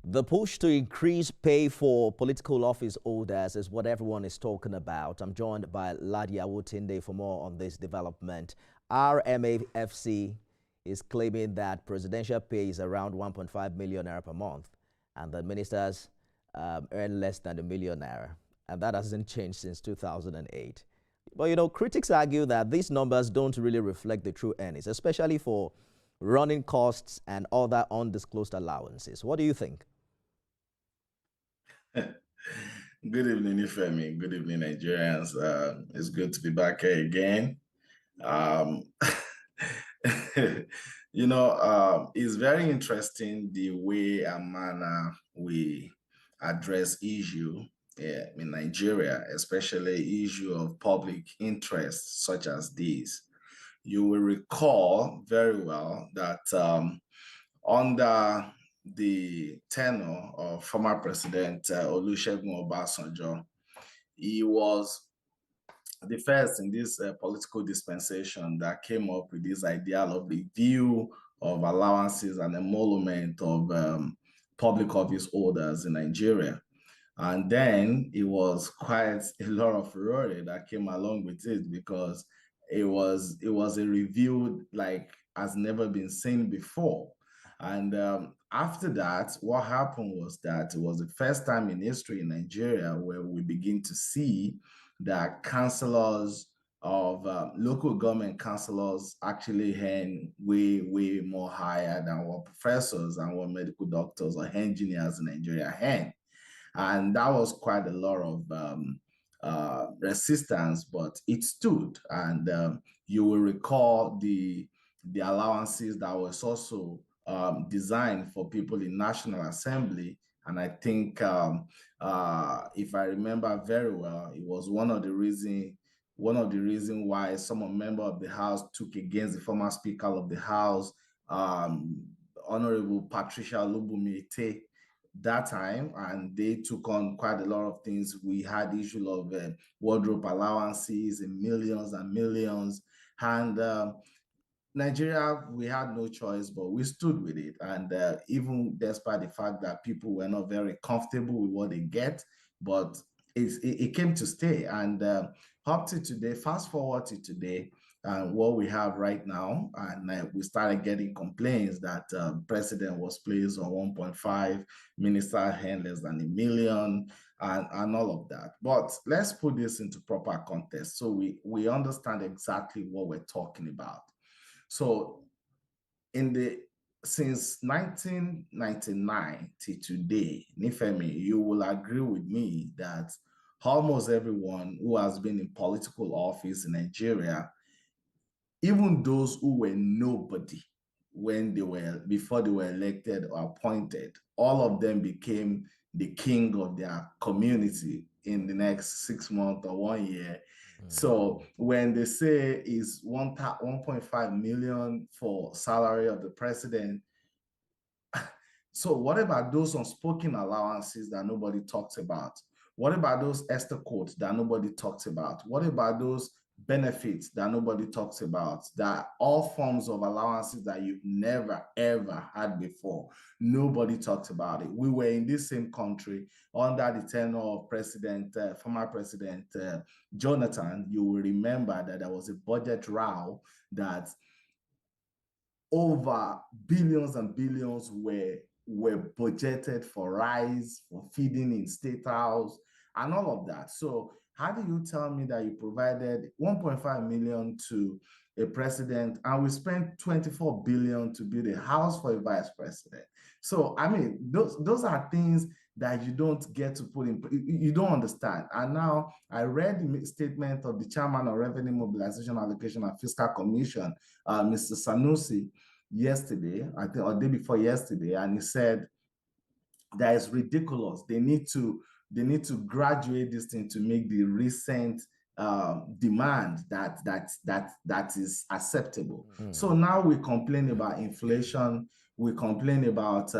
The push to increase pay for political office holders is what everyone is talking about. I'm joined by Ladia Wutinde for more on this development. RMAFC is claiming that presidential pay is around 1.5 million naira per month, and the ministers earn less than a million naira, and that hasn't changed since 2008. But critics argue that these numbers don't really reflect the true earnings, especially for running costs and other undisclosed allowances. What do you think? Good evening, Ifemi. Good evening, Nigerians. It's good to be back here again. Um, it's very interesting the way and manner we address issue in Nigeria, especially issue of public interest such as this. You will recall very well that under the tenure of former President Olusegun Obasanjo, he was the first in this political dispensation that came up with this ideal of review of allowances and emolument of public office holders in Nigeria. And then it was quite a lot of furore that came along with it because it was a review like has never been seen before. And after that, what happened was that it was the first time in history in Nigeria where we begin to see that councillors of local government councillors actually earn way more higher than what professors and what medical doctors or engineers in Nigeria earn. And that was quite a lot of resistance, but it stood. And you will recall the allowances that was also designed for people in National Assembly. And I think, if I remember very well, it was one of the reasons why some member of the House took against the former Speaker of the House, Honorable Patricia Lubumite, that time, and they took on quite a lot of things. We had issue of wardrobe allowances in millions and millions, and Nigeria, we had no choice, but we stood with it. And even despite the fact that people were not very comfortable with what they get, but it came to stay. And up to today, fast forward to today, and what we have right now, and we started getting complaints that president was placed on 1.5, minister had less than a million, and all of that. But let's put this into proper context so we understand exactly what we're talking about. So since 1999 to today, Nifemi, you will agree with me that almost everyone who has been in political office in Nigeria, even those who were nobody before they were elected or appointed, all of them became the king of their community in the next 6 months or 1 year. So when they say is 1.5 million for salary of the president, so what about those unspoken allowances that nobody talks about? What about those Esther codes that nobody talks about? What about those benefits that nobody talks about? That all forms of allowances that you've never ever had before. Nobody talks about it. We were in this same country under the tenure of former President Jonathan. You will remember that there was a budget row that over billions and billions were budgeted for rice, for feeding in state house, and all of that. So how do you tell me that you provided 1.5 million to a president and we spent 24 billion to build a house for a vice president? So I mean, those are things that you don't get to put in, you don't understand. And now I read the statement of the chairman of Revenue Mobilization Allocation and Fiscal Commission, Mr. Sanusi, yesterday, I think, or day before yesterday, and he said that is ridiculous. They need to graduate this thing to make the recent demand that is acceptable. So now we complain about inflation, we complain about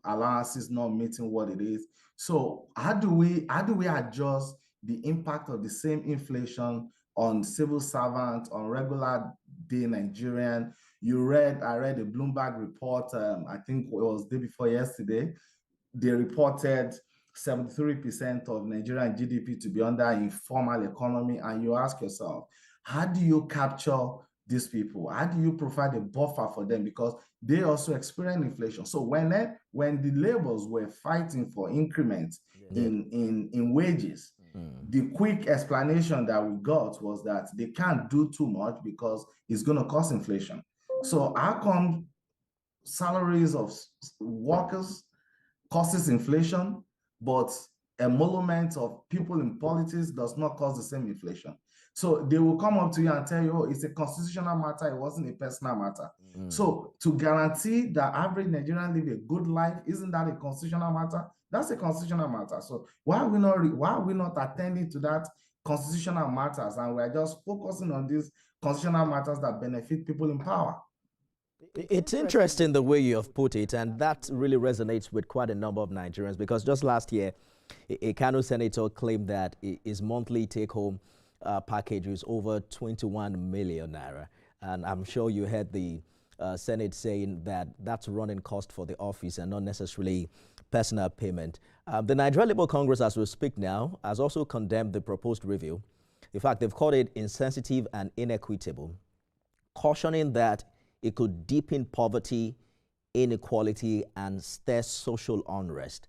allowances not meeting what it is. So how do we adjust the impact of the same inflation on civil servants, on regular day Nigerian? I read a Bloomberg report, I think it was day before yesterday, they reported 73% of Nigerian GDP to be under informal economy. And you ask yourself, how do you capture these people? How do you provide a buffer for them? Because they also experience inflation. So when the laborers were fighting for increments in wages, the quick explanation that we got was that they can't do too much because it's going to cause inflation. So how come salaries of workers causes inflation, but emolument of people in politics does not cause the same inflation? So they will come up to you and tell you, oh, it's a constitutional matter, it wasn't a personal matter. So to guarantee that average Nigerian live a good life, isn't that a constitutional matter? That's a constitutional matter. So why are we not attending to that constitutional matters, and we're just focusing on these constitutional matters that benefit people in power? It's interesting the way you have put it, and that really resonates with quite a number of Nigerians, because just last year, a Kano senator claimed that his monthly take-home package was over 21 million naira. And I'm sure you heard the Senate saying that that's running cost for the office and not necessarily personal payment. The Nigeria Labour Congress, as we speak now, has also condemned the proposed review. In fact, they've called it insensitive and inequitable, cautioning that it could deepen poverty, inequality, and stir social unrest.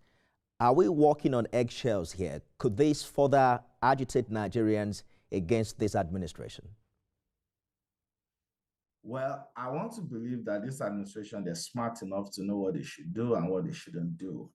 Are we walking on eggshells here? Could this further agitate Nigerians against this administration? Well, I want to believe that this administration, they're smart enough to know what they should do and what they shouldn't do.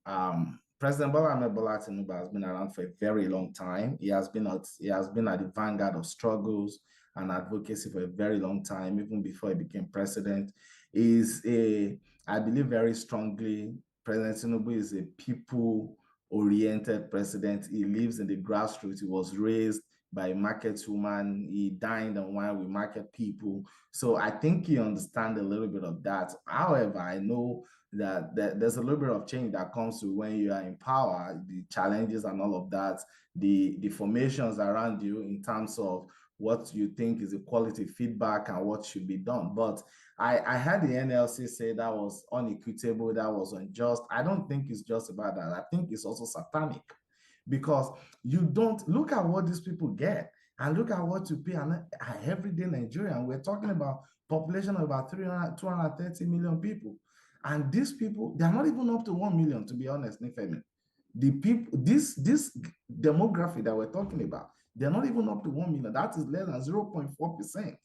President Bola Tinubu has been around for a very long time. He has been at the vanguard of struggles and advocacy for a very long time, even before he became president. I believe very strongly, President Tinubu is a people-oriented president. He lives in the grassroots. He was raised by a market woman. He dined and wined with market people. So I think he understands a little bit of that. However, I know that there's a little bit of change that comes to when you are in power, the challenges and all of that, the formations around you in terms of what you think is a quality feedback and what should be done. But I heard the NLC say that was unequitable, that was unjust. I don't think it's just about that. I think it's also satanic, because you don't look at what these people get and look at what you pay an everyday Nigerian. We're talking about population of about 230 million people. And these people, they're not even up to 1 million, to be honest, Nifemi. The people, this demography that we're talking about, they're not even up to 1 million. That is less than 0.4%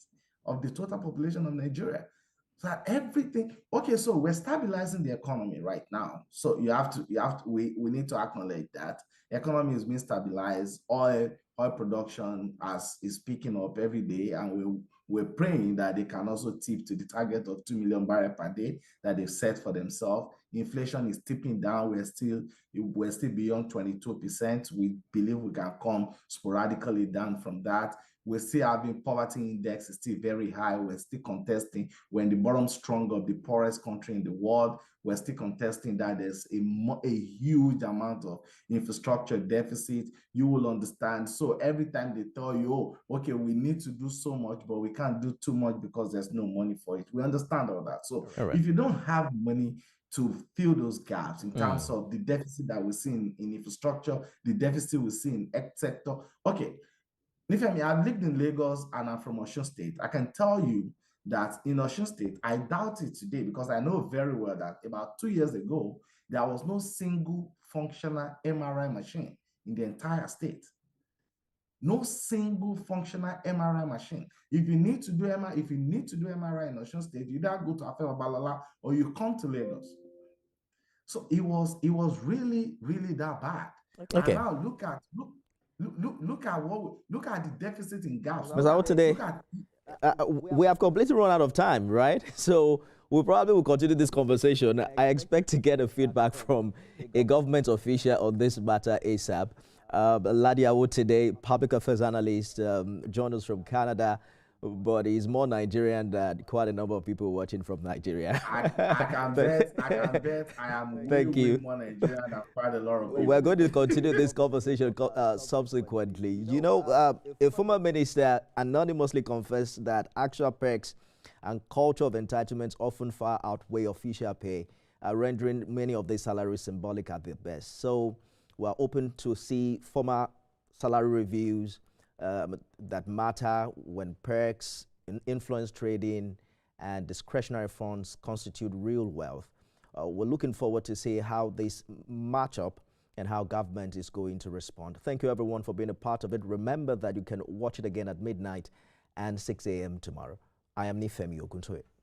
of the total population of Nigeria. So everything, okay, so we're stabilizing the economy right now. So we need to acknowledge that the economy is being stabilized. Oil production is picking up every day, and we're praying that they can also tip to the target of 2 million barrels per day that they've set for themselves. Inflation is tipping down. We're still beyond 22%. We believe we can come sporadically down from that. We're still having poverty index is still very high. We're still contesting. We're in the bottom strong of the poorest country in the world. We're still contesting that there's a huge amount of infrastructure deficit. You will understand. So every time they tell you, oh, okay, we need to do so much, but we can't do too much because there's no money for it. We understand all that. So if you don't have money to fill those gaps in terms of the deficit that we see in infrastructure, the deficit we see in health sector, okay, Nifemi, I've lived in Lagos and I'm from Osun State. I can tell you that in Osun State, I doubt it today, because I know very well that about 2 years ago, there was no single functional MRI machine in the entire state. No single functional MRI machine. If you need to do MRI in Osun State, you either go to Afewa Balala or you come to Lagos. So it was really, really that bad. Okay. And now look at the deficit in gaps. Today, we have completely run out of time, right? So we probably will continue this conversation. I expect to get a feedback from a government official on this matter ASAP. Ladi today, public affairs analyst, joined us from Canada, but he's more Nigerian than quite a number of people watching from Nigeria. I can bet I am way more Nigerian than quite a lot of people. We're going to continue this conversation subsequently. You know, a former minister anonymously confessed that actual perks and culture of entitlements often far outweigh official pay. rendering many of these salaries symbolic at their best. So we're open to see former salary reviews that matter when perks, influence trading, and discretionary funds constitute real wealth. We're looking forward to see how this match up and how government is going to respond. Thank you, everyone, for being a part of it. Remember that you can watch it again at midnight and 6 a.m. tomorrow. I am Nifemi Oguntoye.